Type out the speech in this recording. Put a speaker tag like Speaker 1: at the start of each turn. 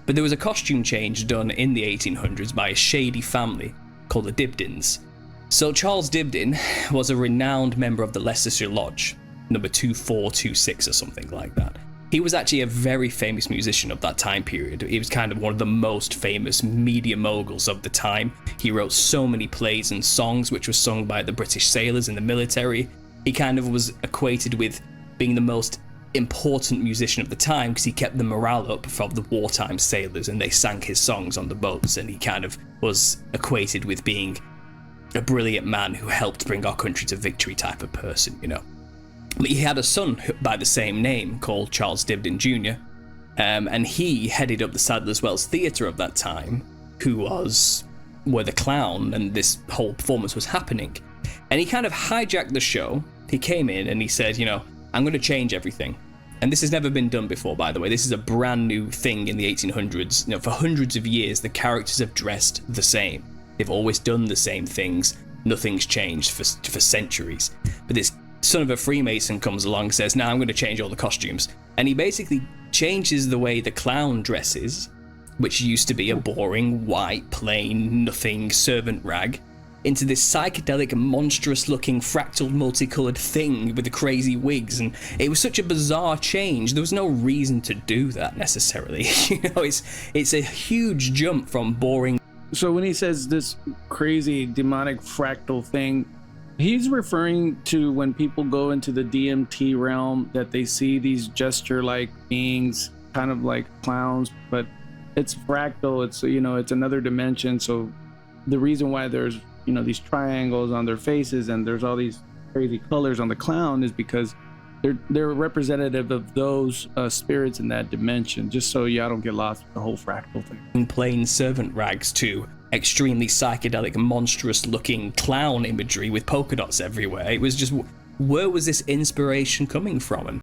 Speaker 1: But there was a costume change done in the 1800s by a shady family called the Dibdins. So Charles Dibdin was a renowned member of the Leicestershire Lodge, number 2426 or something like that. He was actually a very famous musician of that time period. He was kind of one of the most famous media moguls of the time. He wrote so many plays and songs which were sung by the British sailors in the military. He kind of was equated with being the most important musician of the time because he kept the morale up for the wartime sailors and they sang his songs on the boats, and he kind of was equated with being a brilliant man who helped bring our country to victory type of person, you know. But he had a son by the same name called Charles Dibdin Jr, and he headed up the Sadler's Wells Theatre of that time, who was where the clown and this whole performance was happening. And he kind of hijacked the show. He came in and he said, you know, I'm going to change everything. And this has never been done before, by the way. This is a brand new thing in the 1800s. You know, for hundreds of years, the characters have dressed the same. They've always done the same things. Nothing's changed for centuries. But this son of a Freemason comes along and says, now I'm going to change all the costumes. And he basically changes the way the clown dresses, which used to be a boring, white, plain, nothing servant rag, into this psychedelic, monstrous-looking, fractal, multicolored thing with the crazy wigs. And it was such a bizarre change. There was no reason to do that necessarily. You know, it's a huge jump from boring.
Speaker 2: So when he says this crazy demonic fractal thing, he's referring to when people go into the DMT realm, that they see these gesture-like beings, kind of like clowns, but it's fractal. It's, you know, it's another dimension. So the reason why there's, you know, these triangles on their faces and there's all these crazy colors on the clown is because they're representative of those spirits in that dimension, just so y'all don't get lost with the whole fractal thing.
Speaker 1: In plain servant rags to extremely psychedelic, monstrous-looking clown imagery with polka dots everywhere. It was just, where was this inspiration coming from? And